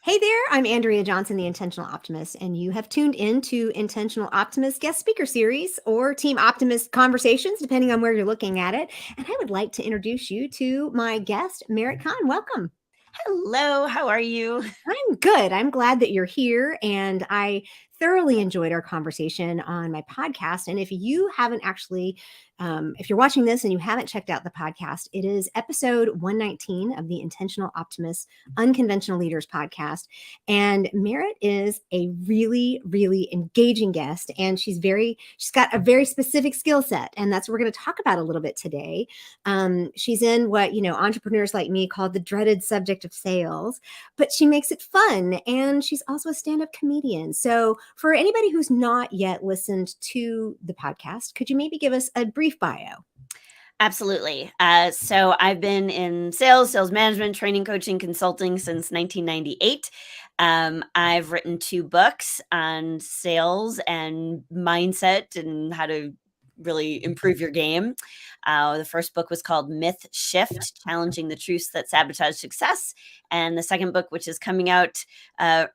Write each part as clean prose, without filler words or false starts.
Hey there, I'm Andrea Johnson, the Intentional Optimist, and you have tuned in to Intentional Optimist Guest Speaker Series or Team Optimist Conversations, depending on where you're looking at it. And I would like to introduce you to my guest, Merritt Kahn. Welcome. Hello, how are you? I'm good. I'm glad that you're here. And I thoroughly enjoyed our conversation on my podcast. And if you haven't actually, if you're watching this and you haven't checked out the podcast, it is episode 119 of the Intentional Optimist Unconventional Leaders podcast. And Merritt is a really, really engaging guest. And she's got a very specific skill set. And that's what we're going to talk about a little bit today. She's in what, entrepreneurs like me call the dreaded subject of sales, but she makes it fun. And she's also a stand-up comedian. So for anybody who's not yet listened to the podcast, could you maybe give us a brief bio? Absolutely. So I've been in sales management, training, coaching, consulting since 1998. I've written 2 books on sales and mindset and how to really improve your game. The first book was called Myth Shift, Challenging the Truths That Sabotage Success. And the second book, which is coming out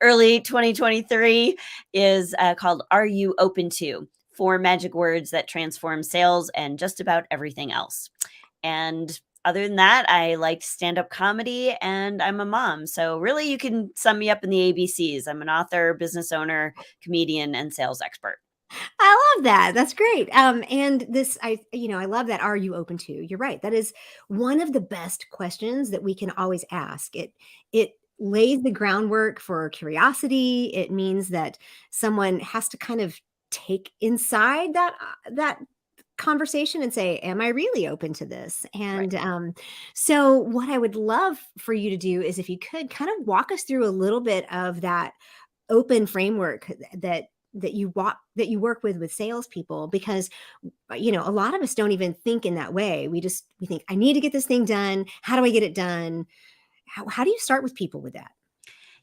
early 2023, is called Are You Open To? 4 magic words that transform sales and just about everything else. And other than that, I like stand-up comedy and I'm a mom. So really you can sum me up in the ABCs. I'm an author, business owner, comedian, and sales expert. I love that. That's great. And this, I love that. Are you open to? You're right. That is one of the best questions that we can always ask. It lays the groundwork for curiosity. It means that someone has to kind of take inside that conversation and say, am I really open to this? And so what I would love for you to do is if you could kind of walk us through a little bit of that open framework that you work with salespeople, because a lot of us don't even think in that way. We think, I need to get this thing done. How do I get it done? How do you start with people with that?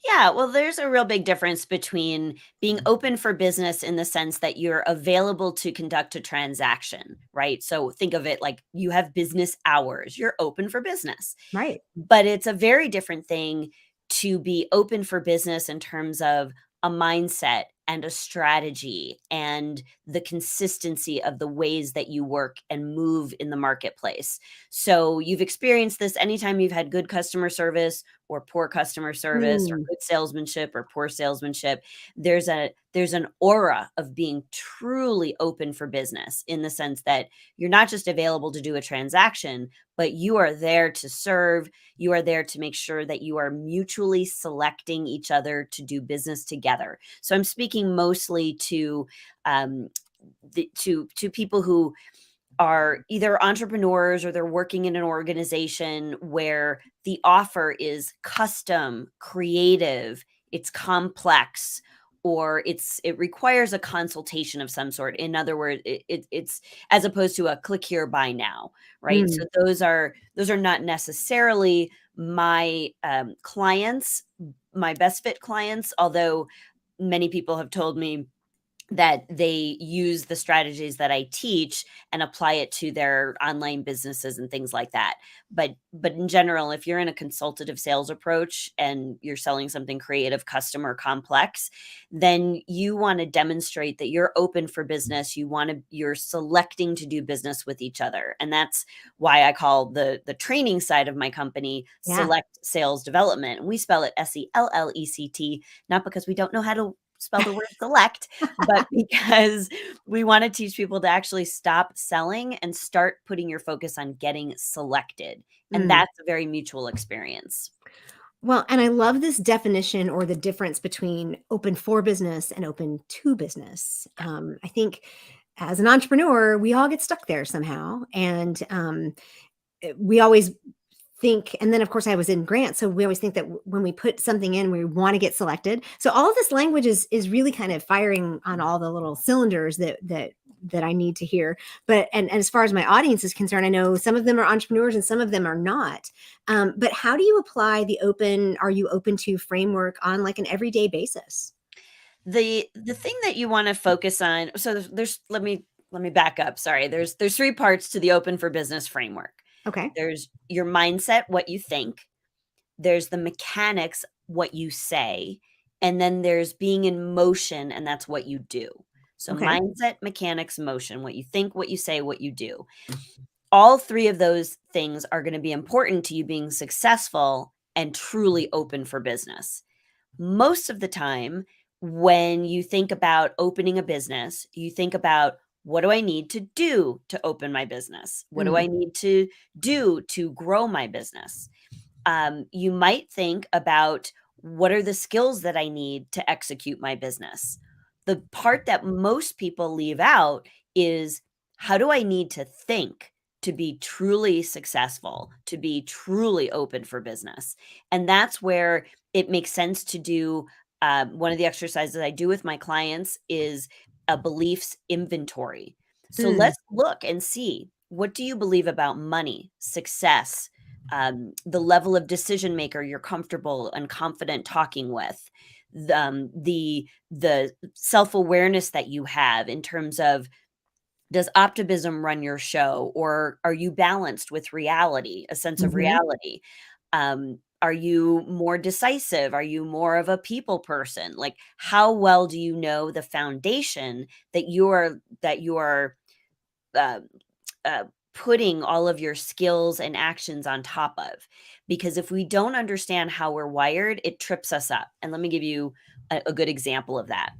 Yeah, well, there's a real big difference between being open for business in the sense that you're available to conduct a transaction, right? So think of it like you have business hours, you're open for business. Right. But it's a very different thing to be open for business in terms of a mindset and a strategy and the consistency of the ways that you work and move in the marketplace. So you've experienced this anytime you've had good customer service or poor customer service or Mm. good salesmanship or poor salesmanship. There's an aura of being truly open for business in the sense that you're not just available to do a transaction, but you are there to serve. You are there to make sure that you are mutually selecting each other to do business together. So I'm speaking mostly to to people who are either entrepreneurs or they're working in an organization where the offer is custom, creative, it's complex, or it requires a consultation of some sort. In other words, it's as opposed to a click here, buy now, right? Mm. So those are not necessarily my clients, my best fit clients, although many people have told me that they use the strategies that I teach and apply it to their online businesses and things like that. But in general, if you're in a consultative sales approach and you're selling something creative, custom, or complex, then you want to demonstrate that you're open for business. You're selecting to do business with each other. And that's why I call the training side of my company Yeah. Select Sales Development. And we spell it SELLect, not because we don't know how to spell the word select, but because we want to teach people to actually stop selling and start putting your focus on getting selected. And Mm. that's a very mutual experience. Well, and I love this definition or the difference between open for business and open to business. I think as an entrepreneur, we all get stuck there somehow. And we always think, and then of course I was in grant, so we always think that when we put something in, we want to get selected. So all of this language is really kind of firing on all the little cylinders that I need to hear. But and as far as my audience is concerned, I know some of them are entrepreneurs and some of them are not. But how do you apply are you open to framework on like an everyday basis? The thing that you want to focus on, so there's let me back up. Sorry. There's 3 parts to the open for business framework. Okay. There's your mindset, what you think. there's the mechanics, what you say, and then there's being in motion, and that's what you do. So Okay. mindset, mechanics, motion, what you think, what you say, what you do. All three of those things are going to be important to you being successful and truly open for business. Most of the time, when you think about opening a business, you think about, what do I need to do to open my business? What do I need to do to grow my business? You might think about, what are the skills that I need to execute my business? The part that most people leave out is, how do I need to think to be truly successful, to be truly open for business? And that's where it makes sense to do. One of the exercises I do with my clients is a beliefs inventory. So Mm. let's look and see, what do you believe about money, success, the level of decision maker you're comfortable and confident talking with, the self-awareness that you have in terms of, does optimism run your show, or are you balanced with reality, a sense of Mhm. reality? Are you more decisive? Are you more of a people person? Like, how well do you know the foundation that you're uh, uh, putting all of your skills and actions on top of? Because if we don't understand how we're wired, it trips us up. And let me give you a good example of that.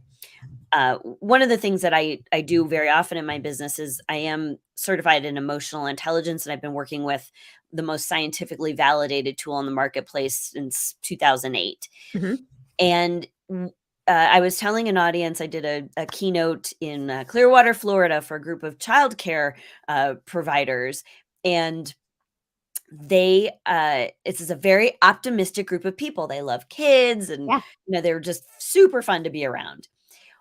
One of the things that I do very often in my business is, I am certified in emotional intelligence, and I've been working with the most scientifically validated tool on the marketplace since 2008. Mhm. And I was telling an audience, I did a keynote in Clearwater, Florida, for a group of childcare providers, and this is a very optimistic group of people. They love kids, and Yeah. they're just super fun to be around.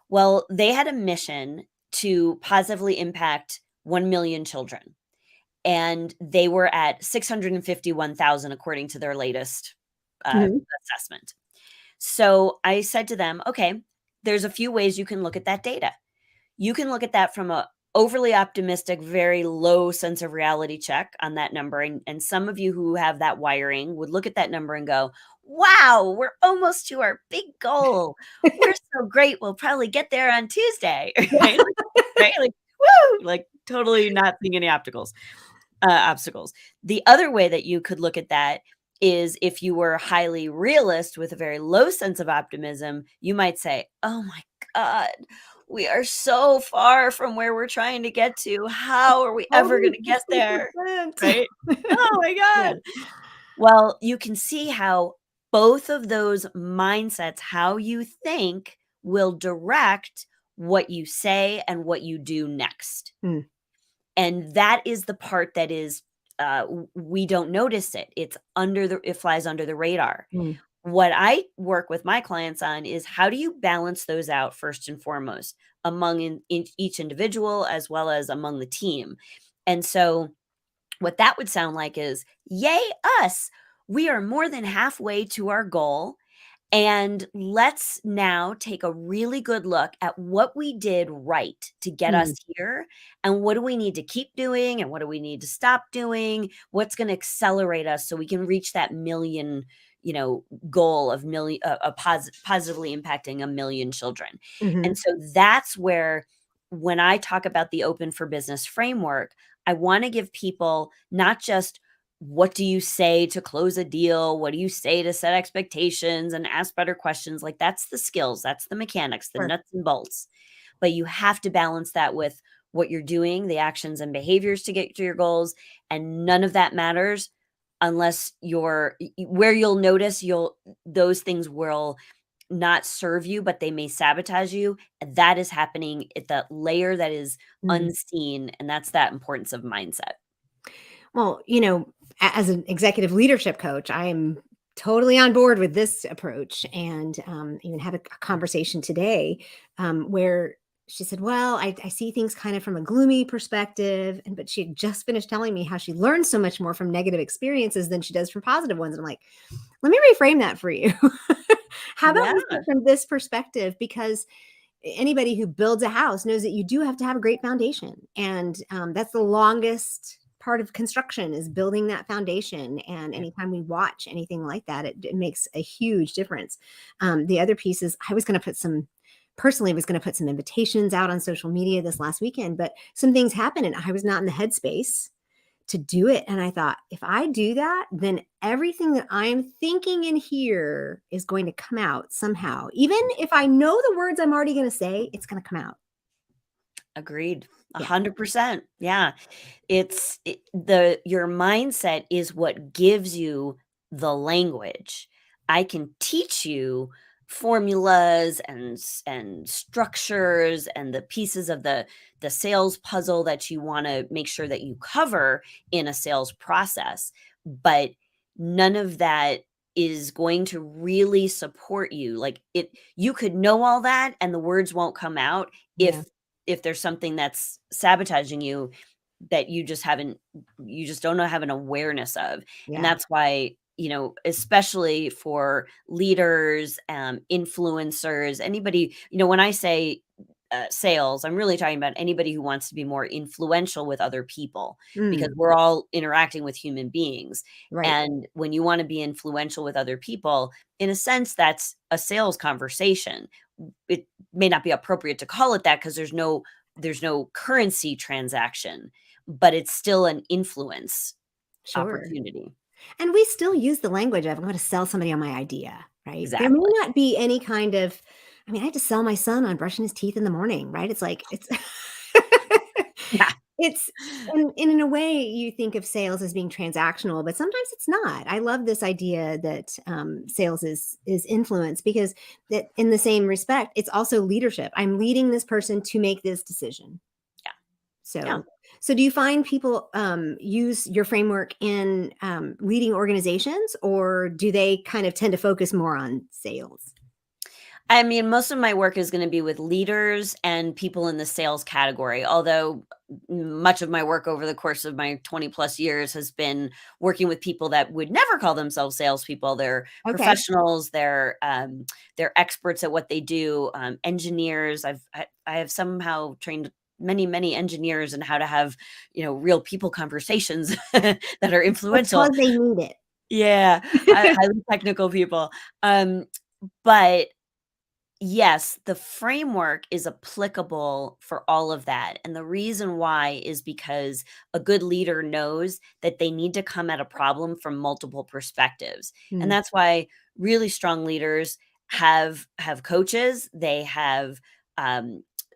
Well, they had a mission to positively impact 1 million children, and they were at 651,000 according to their latest Mhm. assessment. So I said to them, okay, there's a few ways you can look at that data. You can look at that from a overly optimistic, very low sense of reality check on that number. And some of you who have that wiring would look at that number and go, wow, we're almost to our big goal. We're so great. We'll probably get there on Tuesday. Right? Right? Like, woo! Like, totally not seeing any obstacles. The other way that you could look at that is, if you were highly realist with a very low sense of optimism, you might say, oh my God, we are so far from where we're trying to get to. How are we ever going Only to get there? 50%. Right? Oh my Yeah. God. Well, you can see how both of those mindsets, how you think, will direct what you say and what you do next. Mm. And that is the part that is, we don't notice it. It flies under the radar. Mm. What I work with my clients on is, how do you balance those out first and foremost, among in each individual as well as among the team. And so what that would sound like is, yay us, we are more than halfway to our goal, and let's now take a really good look at what we did right to get us Mm. here, and what do we need to keep doing, and what do we need to stop doing? What's going to accelerate us so we can reach that million, goal of positively impacting 1 million children. And Mhm. so that's where, when I talk about the open for business framework, I want to give people not just, what do you say to close a deal? What do you say to set expectations and ask better questions? Like, that's the skills, that's the mechanics, the Sure. nuts and bolts. But you have to balance that with what you're doing, the actions and behaviors to get to your goals. And none of that matters unless where you'll notice those things will not serve you, but they may sabotage you. That is happening at the layer that is Mm. unseen. And that's that importance of mindset. Well, as an executive leadership coach, I am totally on board with this approach, and even had a conversation today where she said, "Well, I see things kind of from a gloomy perspective," but she had just finished telling me how she learns so much more from negative experiences than she does from positive ones. And I'm like, let me reframe that for you. How about Yeah. we start from this perspective? Because anybody who builds a house knows that you do have to have a great foundation, and that's the longest part of construction, is building that foundation. And Yeah. anytime we watch anything like that, it makes a huge difference. The other piece is I was going to put some personally was going to put some invitations out on social media this last weekend, but some things happened and I was not in the headspace to do it. And I thought, if I do that, then everything that I'm thinking in here is going to come out somehow. Even if I know the words I'm already going to say, it's going to come out. Agreed. Yeah. 100%. Yeah. Your mindset is what gives you the language. I can teach you formulas and structures and the pieces of the sales puzzle that you want to make sure that you cover in a sales process, but none of that is going to really support you. Like, you could know all that and the words won't come out Yeah. if there's something that's sabotaging you that you just don't know have an awareness of. And Yeah. that's why, especially for leaders, influencers, anybody, when I say sales, I'm really talking about anybody who wants to be more influential with other people, because Mm, we're all interacting with human beings. right. And when you want to be influential with other people, in a sense, that's a sales conversation. It may not be appropriate to call it that because there's no currency transaction, but it's still an influence Sure. opportunity. And we still use the language of, I'm going to sell somebody on my idea, right? There may Exactly. not be any kind of, I mean, I had to sell my son on brushing his teeth in the morning, right? It's like, it's, Yeah. it's, and in a way, you think of sales as being transactional, but sometimes it's not. I love this idea that sales is influence, because that in the same respect, it's also leadership. I'm leading this person to make this decision. Yeah. Yeah. So do you find people use your framework in leading organizations, or do they kind of tend to focus more on sales? I mean, most of my work is gonna be with leaders and people in the sales category, although much of my work over the course of my 20 plus years has been working with people that would never call themselves salespeople. They're Okay. professionals, they're experts at what they do, engineers. I have somehow trained many engineers in how to have, real people conversations that are influential. Because they need it. Yeah, highly technical people. But yes, the framework is applicable for all of that. And the reason why is because a good leader knows that they need to come at a problem from multiple perspectives. And Mm, that's why really strong leaders have coaches, they have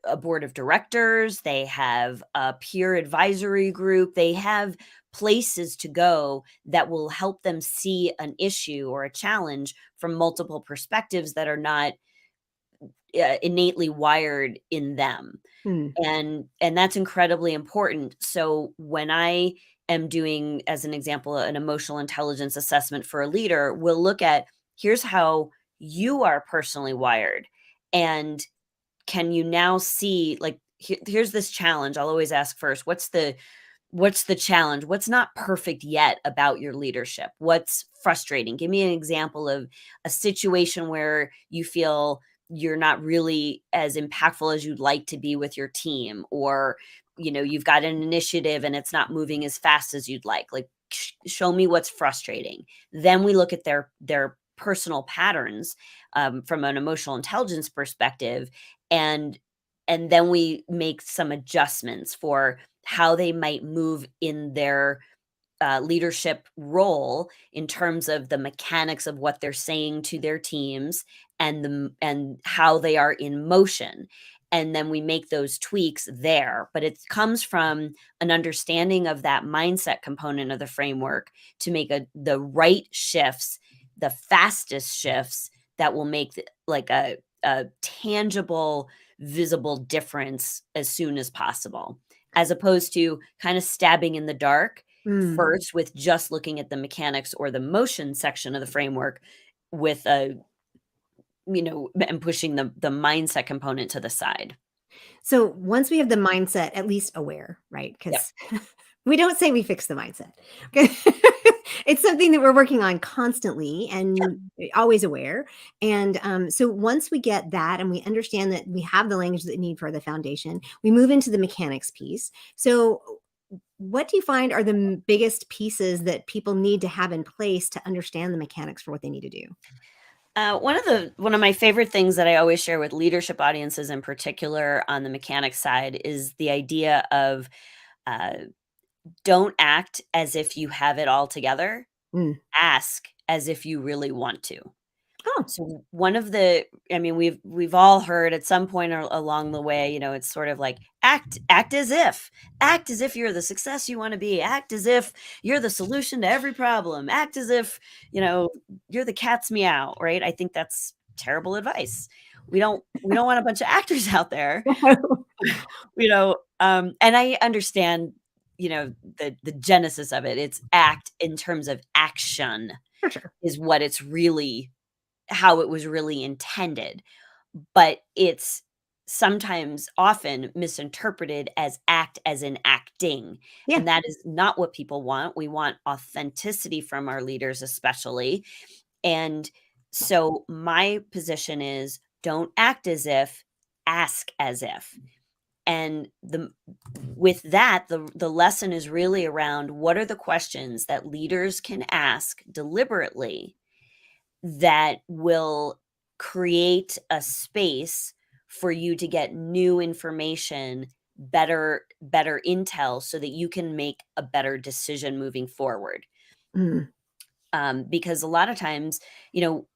a board of directors, they have a peer advisory group, they have places to go that will help them see an issue or a challenge from multiple perspectives that are not innately wired in them. mm, And that's incredibly important. So when I am doing, as an example, an emotional intelligence assessment for a leader, we'll look at, here's how you are personally wired, and can you now see, like, here's this challenge. I'll always ask first, what's the challenge? What's not perfect yet about your leadership? What's frustrating? Give me an example of a situation where you feel you're not really as impactful as you'd like to be with your team, or you've got an initiative and it's not moving as fast as you'd like. Like, show me what's frustrating. Then we look at their personal patterns, from an emotional intelligence perspective, and then we make some adjustments for how they might move in their leadership role, in terms of the mechanics of what they're saying to their teams, and how they are in motion. And then we make those tweaks there, but it comes from an understanding of that mindset component of the framework to make the right shifts, the fastest shifts that will make like a tangible, visible difference as soon as possible, as opposed to kind of stabbing in the dark mm. first with just looking at the mechanics or the motion section of the framework, with and pushing the mindset component to the side. So once we have the mindset at least aware, right? Yep. Because we don't say we fix the mindset. Okay. It's something that we're working on constantly Sure. and always aware. And so once we get that and we understand that we have the language that we need for the foundation, we move into the mechanics piece. So what do you find are the biggest pieces that people need to have in place to understand the mechanics for what they need to do? One of my favorite things that I always share with leadership audiences, in particular on the mechanics side, is the idea of uh, don't act as if you have it all together. Mm. Ask as if you really want to. Oh, So one of the I mean, we've all heard at some point along the way, it's sort of like act as if you're the success you want to be, act as if you're the solution to every problem, act as if, you're the cat's meow, right? I think that's terrible advice. We don't want a bunch of actors out there, and I understand, the genesis of it. It's act in terms of action for sure. is what it's really how it was really intended, but it's sometimes often misinterpreted as act as in acting, Yeah. and that is not what people want. We want authenticity from our leaders especially, and so my position is don't act as if, ask as if. And the lesson is really around what are the questions that leaders can ask deliberately that will create a space for you to get new information, better intel so that you can make a better decision moving forward. Mm. Because a lot of times, you know,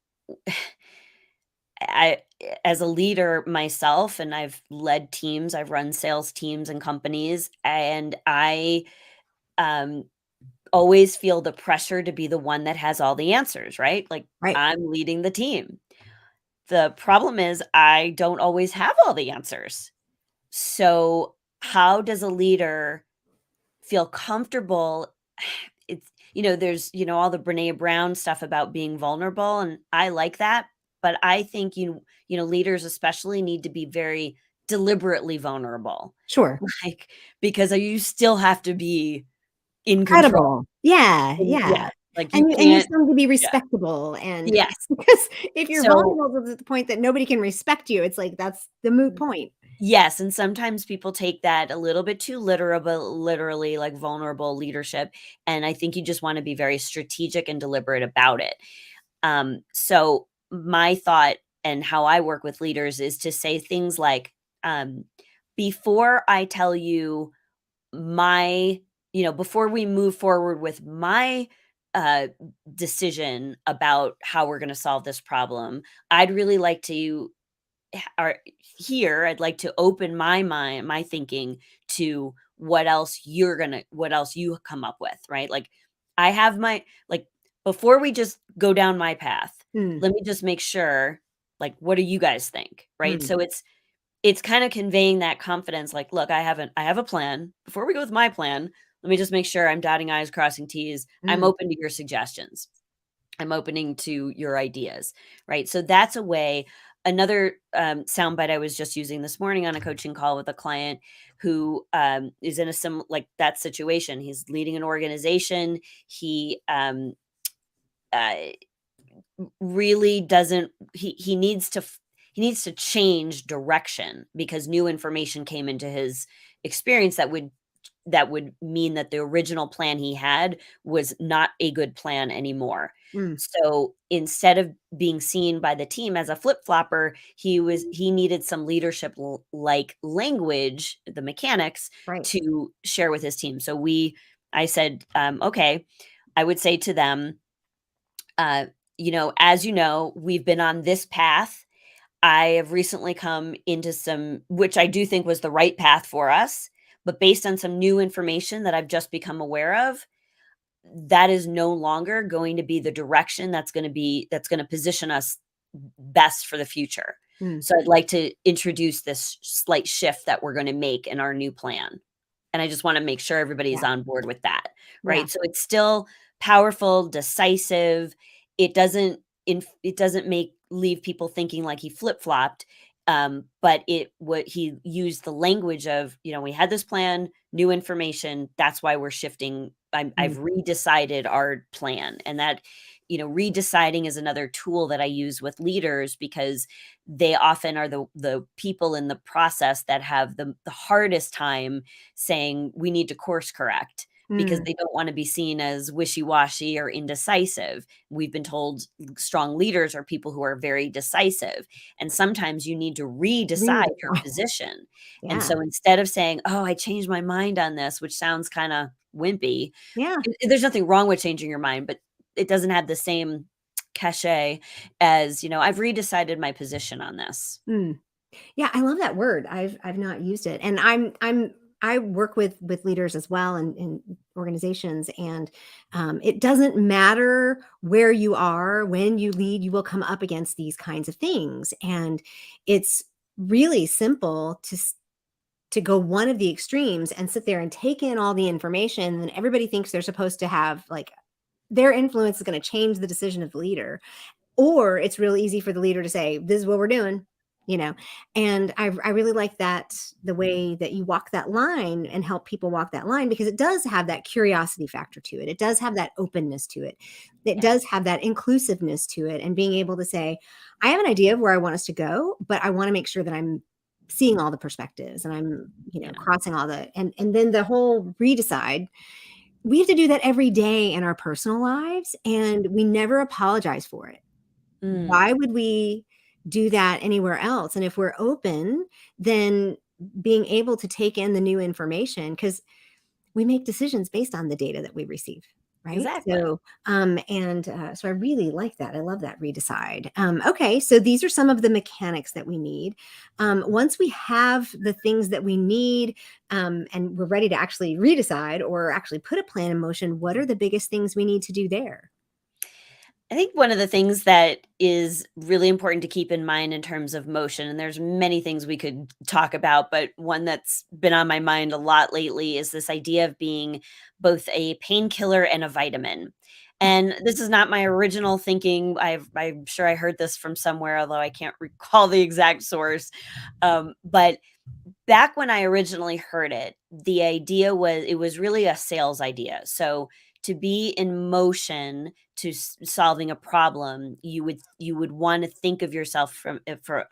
I as a leader myself, and I've led teams, I've run sales teams and companies, and I um always feel the pressure to be the one that has all the answers, right? Like Right. I'm leading the team. The problem is I don't always have all the answers. So, how does a leader feel comfortable? It's there's, all the Brené Brown stuff about being vulnerable, and I like that, but I think leaders especially need to be very deliberately vulnerable. Sure. Like because you still have to be in control. Credible. Yeah, Yeah, yeah. like you And you can't. still need to be Yeah. respectable and Yes. because if you're So vulnerable to the point that nobody can respect you, it's like that's the moot point. yes, and sometimes people take that a little bit too literally, like vulnerable leadership, and I think you just wanna be very strategic and deliberate about it. So my thought and how I work with leaders is to say things like, "Before I tell you my before we move forward with my, uh, decision about how we're gonna solve this problem, I'd really like to are here, I'd like to open my mind, my thinking to what else you come up with, right? Like I have my like before we just go down my path, Mm, let me just make sure like what do you guys think, right? mm, So it's kind of conveying that confidence like, look, I have a plan. Before we go with my plan, let me just make sure I'm dotting i's, crossing t's. I'm mm, open to your suggestions. I'm opening to your ideas, right? So that's a way. Another soundbite I was just using this morning on a coaching call with a client who is in a like that situation. He's leading an organization. He uh, really doesn't. He needs to change direction because new information came into his experience that would mean that the original plan he had was not a good plan anymore. mm, So instead of being seen by the team as a flip-flopper, he needed some leadership like language, the mechanics right. to share with his team. So I said, okay, I would say to them, as you know, we've been on this path. I have recently come into some which I do think was the right path for us, but based on some new information that I've just become aware of, that is no longer going to be the direction that's gonna position us best for the future. Mm, So I'd like to introduce this slight shift that we're gonna make in our new plan. And I just wanna make sure everybody is yeah, on board with that, yeah, right? So it's still powerful, decisive. It doesn't make leave people thinking like he flip-flopped, but he used the language of, "We had this plan, new information, that's why we're shifting. I've mm, redecided our plan," and that redeciding is another tool that I use with leaders because they often are the people in the process that have the hardest time saying we need to course correct because Mm, they don't want to be seen as wishy-washy or indecisive. We've been told strong leaders are people who are very decisive. And sometimes you need to redecide your redefine. position. And Yeah. so instead of saying, oh, I changed my mind on this, which sounds kind of wimpy, Yeah. there's nothing wrong with changing your mind, but it doesn't have the same cachet as, I've redecided my position on this. Mm. Yeah, I love that word. I've not used it. And I work with leaders as well in organizations, and it doesn't matter where you are when you lead, you will come up against these kinds of things. And it's really simple to go one of the extremes and sit there and take in all the information, and everybody thinks they're supposed to have like their influence is going to change the decision of the leader. Or it's real easy for the leader to say, "This is what we're doing," you know? And I really like that, the way that you walk that line and help people walk that line, because it does have that curiosity factor to it. It does have that openness to it. It Yeah. does have that inclusiveness to it, and being able to say, "I have an idea of where I want us to go, but I wanna make sure that I'm seeing all the perspectives and I'm, Yeah. crossing all the," and then the whole redecide, we have to do that every day in our personal lives, and we never apologize for it. Mm, Why would we do that anywhere else? And if we're open, then being able to take in the new information, because we make decisions based on the data that we receive, right? exactly. So I really like that. I love that redecide. Okay, so these are some of the mechanics that we need. Once we have the things that we need, and we're ready to actually redecide or actually put a plan in motion, what are the biggest things we need to do there? I think one of the things that is really important to keep in mind in terms of motion, and there's many things we could talk about, but one that's been on my mind a lot lately is this idea of being both a painkiller and a vitamin. And this is not my original thinking. I'm sure I heard this from somewhere, although I can't recall the exact source. But back when I originally heard it, the idea was it was really a sales idea. So to be in motion to solving a problem, you would want to think of yourself from for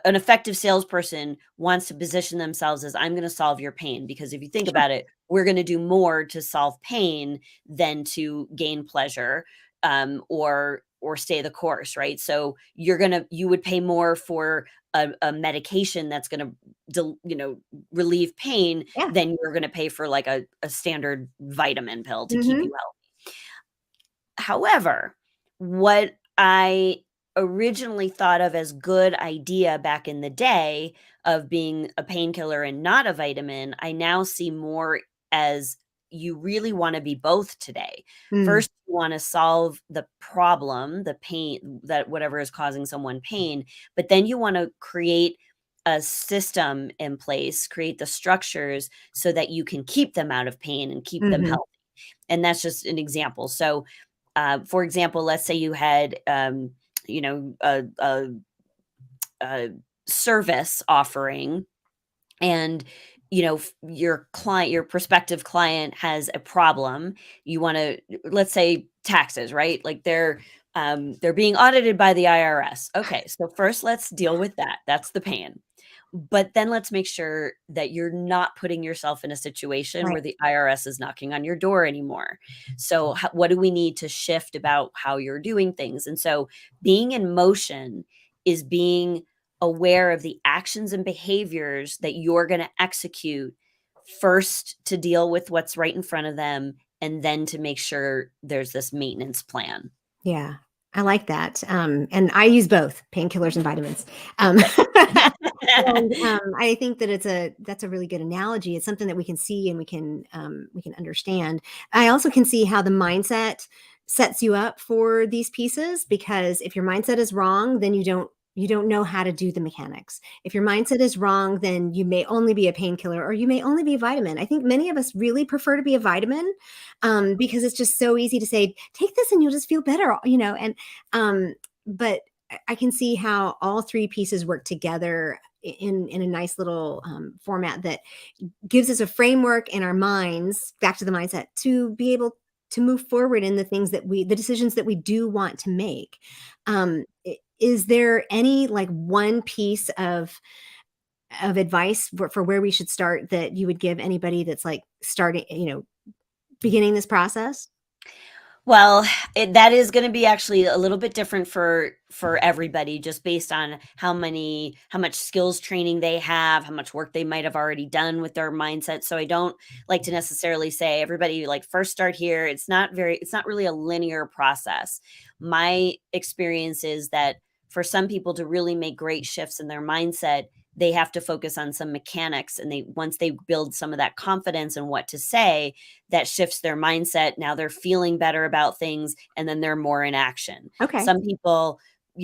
an effective salesperson wants to position themselves as I'm going to solve your pain because if you think Sure. about it, we're going to do more to solve pain than to gain pleasure or stay the course, right? So you would pay more for a medication that's going to relieve pain Yeah. than you're going to pay for like a standard vitamin pill to keep Hmm. you healthy. However, what I originally thought of as good idea back in the day of being a painkiller and not a vitamin, I now see more as you really want to be both today. Mm, First, you want to solve the problem, the pain that whatever is causing someone pain, but then you want to create a system in place, create the structures so that you can keep them out of pain and keep them mhm, healthy. And that's just an example. So for example, let's say you had, a service offering, and your prospective client has a problem. You want to, let's say, taxes, right? Like they're being audited by the IRS. Okay, so first let's deal with that. That's the pain. But then let's make sure that you're not putting yourself in a situation right. where the IRS is knocking on your door anymore. So, what do we need to shift about how you're doing things? And so, being in motion is being aware of the actions and behaviors that you're going to execute first to deal with what's right in front of them, and then to make sure there's this maintenance plan. Yeah, I like that, and I use both painkillers and vitamins. Um, and, I think that that's a really good analogy. It's something that we can see and we can understand. I also can see how the mindset sets you up for these pieces, because if your mindset is wrong, then you don't know how to do the mechanics. If your mindset is wrong, then you may only be a painkiller or you may only be a vitamin. I think many of us really prefer to be a vitamin, because it's just so easy to say, take this and you'll just feel better, and but I can see how all three pieces work together in a nice little format that gives us a framework in our minds, back to the mindset, to be able to move forward in the decisions that we do want to make. Is there any like one piece of advice for where we should start that you would give anybody that's like starting, beginning this process? Well, that is going to be actually a little bit different for everybody, just based on how much skills training they have, how much work they might have already done with their mindset. So I don't like to necessarily say everybody like first start here. It's not really a linear process. My experience is that for some people to really make great shifts in their mindset, they have to focus on some mechanics, and they once they build some of that confidence in what to say, that shifts their mindset. Now they're feeling better about things, and then they're more in action. Okay. Some people,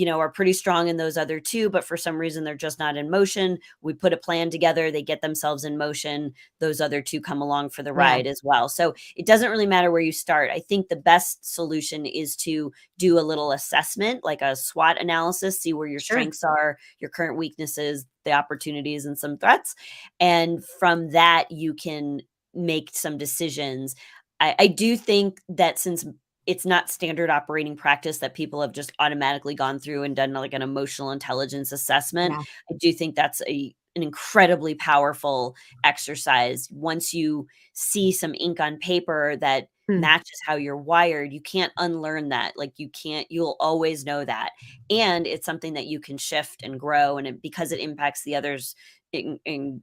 are pretty strong in those other two, but for some reason they're just not in motion. We put a plan together, they get themselves in motion. Those other two come along for the Yeah. ride as well. So it doesn't really matter where you start. I think the best solution is to do a little assessment, like a SWOT analysis, see where your Sure. strengths are, your current weaknesses, the opportunities, and some threats. And from that, you can make some decisions. I do think that since it's not standard operating practice that people have just automatically gone through and done like an emotional intelligence assessment, Yeah. I do think that's an incredibly powerful exercise. Once you see some ink on paper that Hmm. matches how you're wired, you can't unlearn that. Like you'll always know that. And it's something that you can shift and grow. And because it impacts the others in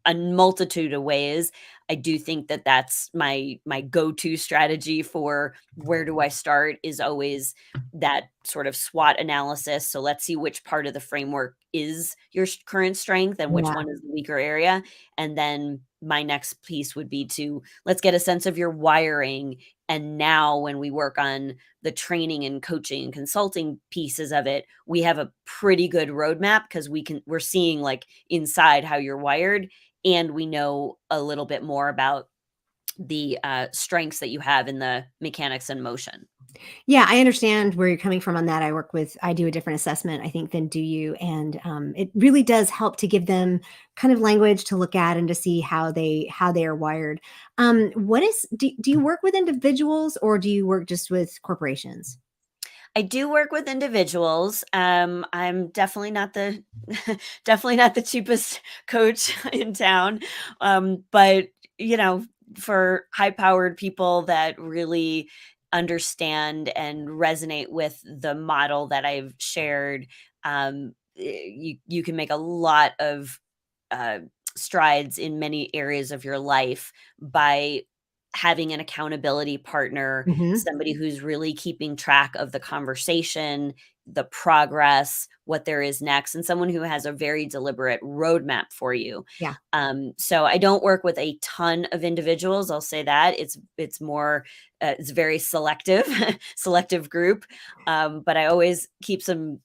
a multitude of ways, I do think that that's my go-to strategy for where do I start, is always that sort of SWOT analysis. So let's see which part of the framework is your current strength and which Yeah. one is the weaker area. And then my next piece would be to let's get a sense of your wiring. And now when we work on the training and coaching and consulting pieces of it, we have a pretty good roadmap because we're seeing like inside how you're wired, and we know a little bit more about the strengths that you have in the mechanics and motion. Yeah, I understand where you're coming from on that. I do a different assessment, I think, than do you. And it really does help to give them kind of language to look at and to see how they are wired. Do you work with individuals or do you work just with corporations? I do work with individuals. I'm definitely not the definitely not the cheapest coach in town. But you know, for high-powered people that really understand and resonate with the model that I've shared, you can make a lot of uh, strides in many areas of your life by having an accountability partner, Hmm. somebody who's really keeping track of the conversation, the progress, what there is next, and someone who has a very deliberate roadmap for you. Yeah. So I don't work with a ton of individuals. I'll say that it's more it's very selective, selective group. But I always keep some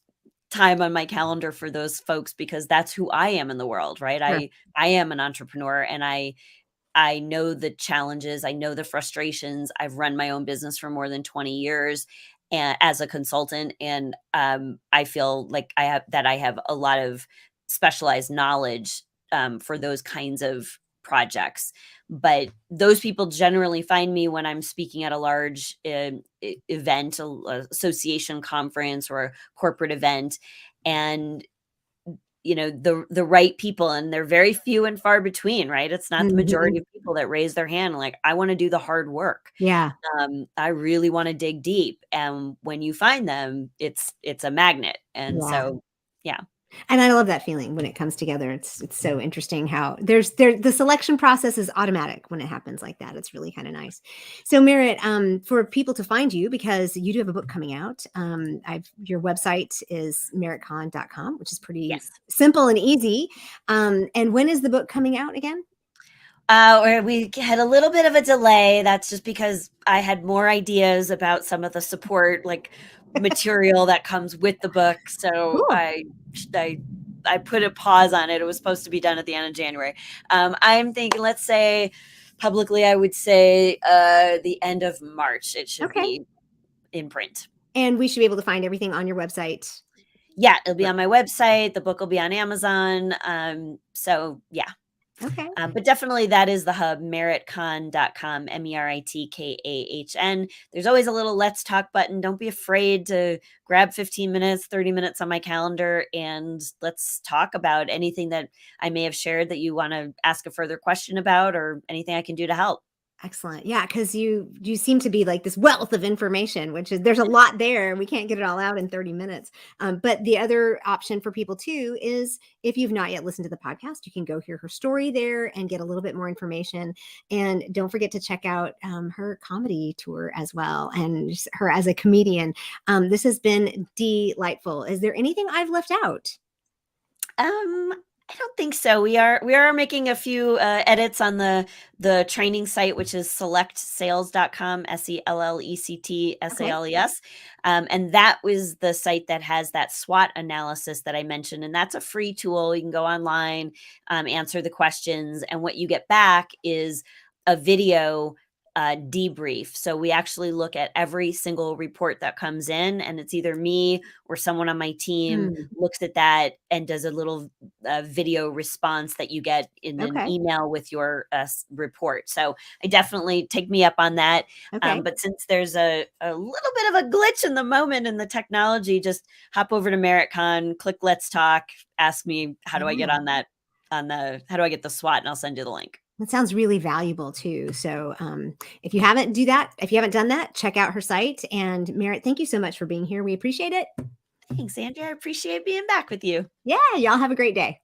time on my calendar for those folks because that's who I am in the world, right? Sure. I am an entrepreneur, and I know the challenges, I know the frustrations. I've run my own business for more than 20 years as a consultant, and I feel like I have a lot of specialized knowledge for those kinds of projects. But those people generally find me when I'm speaking at a large event, a association conference, or a corporate event, and the right people, and they're very few and far between, right? It's not the Hmm. majority of people that raise their hand like, I want to do the hard work. Yeah. I really want to dig deep, and when you find them, it's a magnet. And Yeah. so yeah. And I love that feeling when it comes together. It's so interesting how the selection process is automatic when it happens like that. It's really kind of nice. So Merritt, for people to find you, because you do have a book coming out. Your website is merrittkahn.com, which is pretty Yes. simple and easy. And when is the book coming out again? Where we had a little bit of a delay. That's just because I had more ideas about some of the support, like material that comes with the book. So Cool. I, I put a pause on it. It was supposed to be done at the end of January. I'm thinking, let's say publicly, I would say the end of March. It should Okay. be in print. And we should be able to find everything on your website. Yeah, it'll be on my website. The book will be on Amazon. So yeah. Okay. But definitely that is the hub, meritkahn.com, MERITKAHN. There's always a little let's talk button. Don't be afraid to grab 15 minutes, 30 minutes on my calendar, and let's talk about anything that I may have shared that you want to ask a further question about, or anything I can do to help. Excellent. Yeah, because you seem to be like this wealth of information, which is there's a lot there. We can't get it all out in 30 minutes. But the other option for people too is if you've not yet listened to the podcast, you can go hear her story there and get a little bit more information. And don't forget to check out her comedy tour as well, and just her as a comedian. This has been delightful. Is there anything I've left out? I don't think so. We are making a few edits on the training site, which is selectsales.com, Okay. SELLectsales. And that was the site that has that SWOT analysis that I mentioned. And that's a free tool. You can go online, answer the questions, and what you get back is a video debrief. So we actually look at every single report that comes in, and it's either me or someone on my team Hmm. looks at that and does a little video response that you get in an Okay. email with your report. So I definitely take me up on that. Okay. But since there's a little bit of a glitch in the moment in the technology, just hop over to MeritCon, click Let's Talk, ask me how do I get Yeah. on that on the how do I get the SWOT, and I'll send you the link. That sounds really valuable too. So, if you haven't done that, check out her site. And Merritt, thank you so much for being here. We appreciate it. Thanks, Andrea. I appreciate being back with you. Yeah, y'all have a great day.